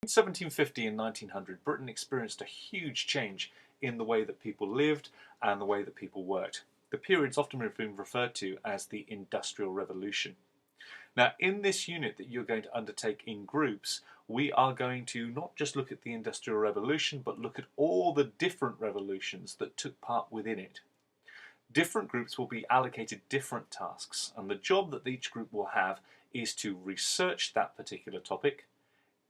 1750 and 1900, Britain experienced a huge change in the way that people lived and the way that people worked. The period's often been referred to as the Industrial Revolution. Now, in this unit that you're going to undertake in groups, we are going to not just look at the Industrial Revolution, but look at all the different revolutions that took part within it. Different groups will be allocated different tasks, and the job that each group will have is to research that particular topic,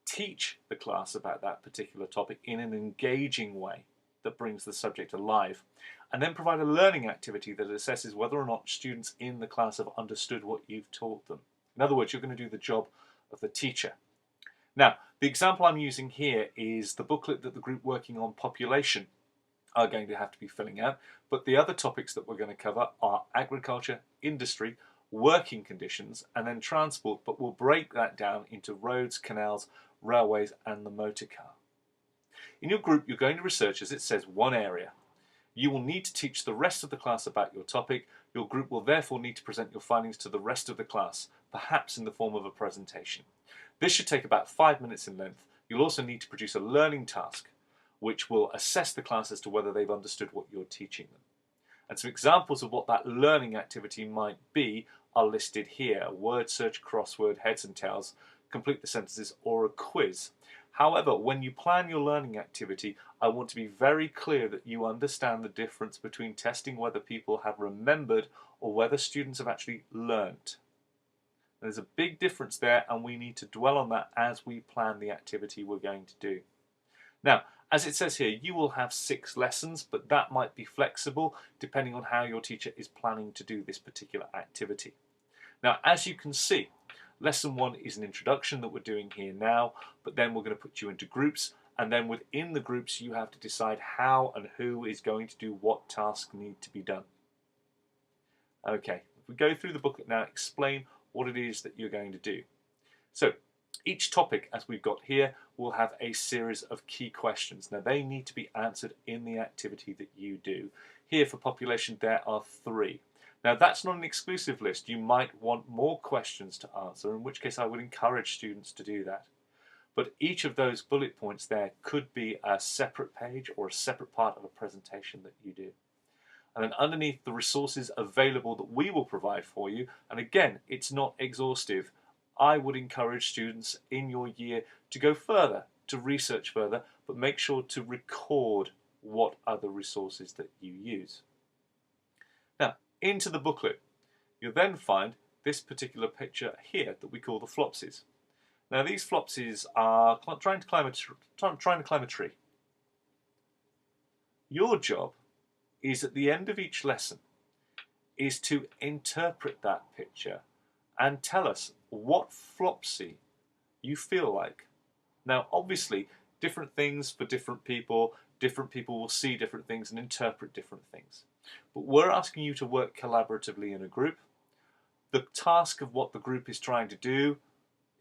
teach the class about that particular topic in an engaging way that brings the subject alive, and then provide a learning activity that assesses whether or not students in the class have understood what you've taught them. In other words, you're going to do the job of the teacher. Now, the example I'm using here is the booklet that the group working on population are going to have to be filling out, but the other topics that we're going to cover are agriculture, industry, working conditions, and then transport, but we'll break that down into roads, canals, railways, and the motor car. In your group, you're going to research, as it says, one area. You will need to teach the rest of the class about your topic. Your group will therefore need to present your findings to the rest of the class, perhaps in the form of a presentation. This should take about 5 minutes in length. You'll also need to produce a learning task, which will assess the class as to whether they've understood what you're teaching them. And some examples of what that learning activity might be are listed here: a word search, crossword, heads and tails, complete the sentences, or a quiz. However, when you plan your learning activity, I want to be very clear that you understand the difference between testing whether people have remembered or whether students have actually learnt. There's a big difference there, and we need to dwell on that as we plan the activity we're going to do. Now, as it says here, you will have 6 lessons, but that might be flexible depending on how your teacher is planning to do this particular activity. Now, as you can see, Lesson 1 is an introduction that we're doing here now, but then we're going to put you into groups, and then within the groups you have to decide how and who is going to do what tasks need to be done. Okay, if we go through the booklet now, explain what it is that you're going to do. So, each topic, as we've got here, will have a series of key questions. Now, they need to be answered in the activity that you do. Here for population, there are 3. Now, that's not an exclusive list. You might want more questions to answer, in which case I would encourage students to do that. But each of those bullet points there could be a separate page or a separate part of a presentation that you do. And then underneath, the resources available that we will provide for you. And again, it's not exhaustive. I would encourage students in your year to go further, to research further, but make sure to record what other resources that you use. Now, into the booklet, you'll then find this particular picture here that we call the flopsies. Now, these flopsies are trying to climb a tree. Your job is, at the end of each lesson, is to interpret that picture and tell us what flopsy you feel like. Now, obviously, different things for different people will see different things and interpret different things. But we're asking you to work collaboratively in a group. The task of what the group is trying to do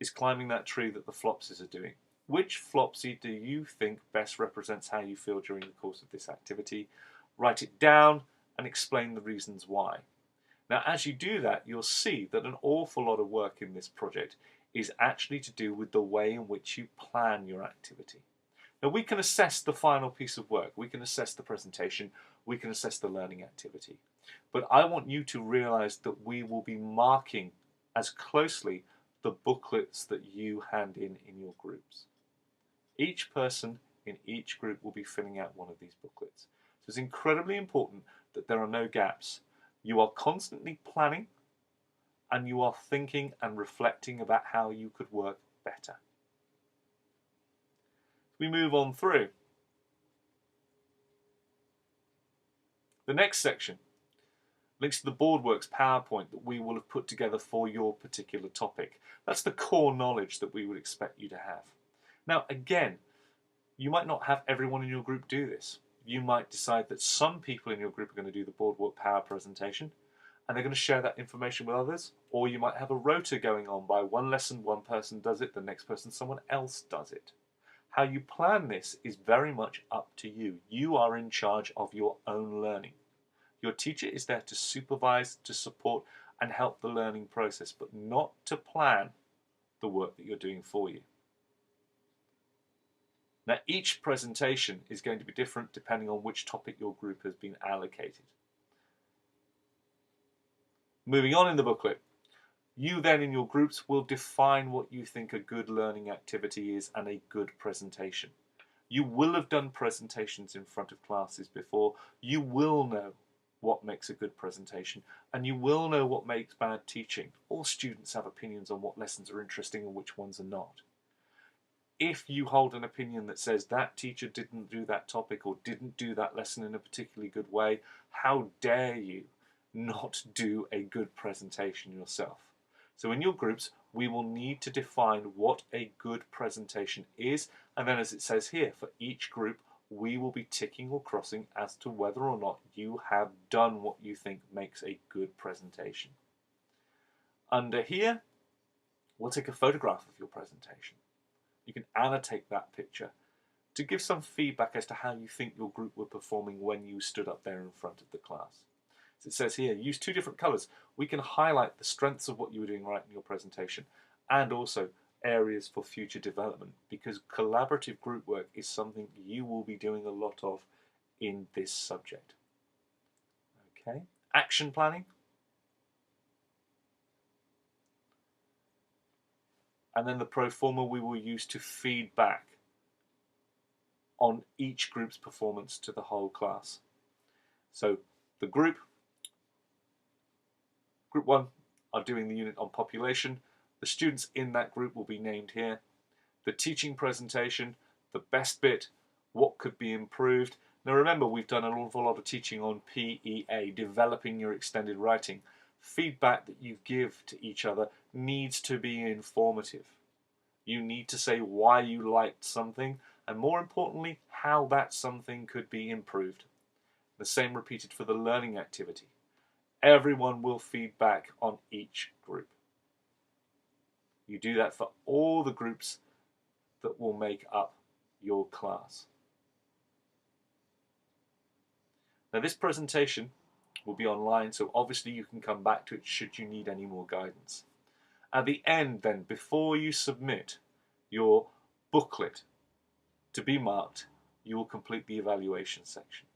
is climbing that tree that the flopsies are doing. Which flopsy do you think best represents how you feel during the course of this activity? Write it down and explain the reasons why. Now, as you do that, you'll see that an awful lot of work in this project is actually to do with the way in which you plan your activity. Now, we can assess the final piece of work, we can assess the presentation, we can assess the learning activity. But I want you to realize that we will be marking as closely the booklets that you hand in your groups. Each person in each group will be filling out one of these booklets. So it's incredibly important that there are no gaps. You are constantly planning, and you are thinking and reflecting about how you could work better. We move on through. The next section links to the BoardWorks PowerPoint that we will have put together for your particular topic. That's the core knowledge that we would expect you to have. Now, again, you might not have everyone in your group do this. You might decide that some people in your group are going to do the BoardWork Power presentation, and they're going to share that information with others. Or you might have a rota going on by one lesson, one person does it, the next person, someone else does it. How you plan this is very much up to you. You are in charge of your own learning. Your teacher is there to supervise, to support, and help the learning process, but not to plan the work that you're doing for you. Now, each presentation is going to be different depending on which topic your group has been allocated. Moving on in the booklet, you then in your groups will define what you think a good learning activity is and a good presentation. You will have done presentations in front of classes before. You will know what makes a good presentation, and you will know what makes bad teaching. All students have opinions on what lessons are interesting and which ones are not. If you hold an opinion that says that teacher didn't do that topic or didn't do that lesson in a particularly good way, how dare you not do a good presentation yourself? So in your groups, we will need to define what a good presentation is, and then as it says here, for each group, we will be ticking or crossing as to whether or not you have done what you think makes a good presentation. Under here, we'll take a photograph of your presentation. You can annotate that picture to give some feedback as to how you think your group were performing when you stood up there in front of the class. As it says here, use 2 different colours. We can highlight the strengths of what you were doing right in your presentation and also areas for future development, because collaborative group work is something you will be doing a lot of in this subject. Okay, action planning. And then the pro forma we will use to feed back on each group's performance to the whole class. So the group 1 are doing the unit on population. The students in that group will be named here. The teaching presentation, the best bit, what could be improved. Now remember, we've done an awful lot of teaching on PEA, developing your extended writing. Feedback that you give to each other needs to be informative. You need to say why you liked something, and more importantly, how that something could be improved. The same repeated for the learning activity. Everyone will feed back on each group. You do that for all the groups that will make up your class. Now this presentation will be online, so obviously you can come back to it should you need any more guidance. At the end then, before you submit your booklet to be marked, you will complete the evaluation section.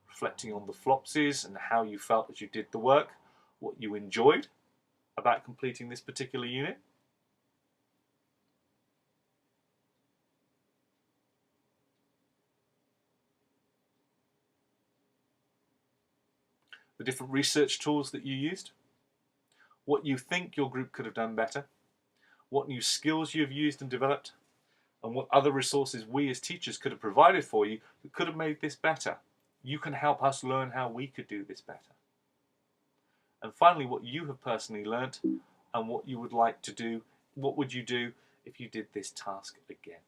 Reflecting on the flopsies and how you felt as you did the work, what you enjoyed about completing this particular unit. The different research tools that you used, what you think your group could have done better, what new skills you've used and developed, and what other resources we as teachers could have provided for you that could have made this better. You can help us learn how we could do this better. And finally, what you have personally learnt and what you would like to do. What would you do if you did this task again?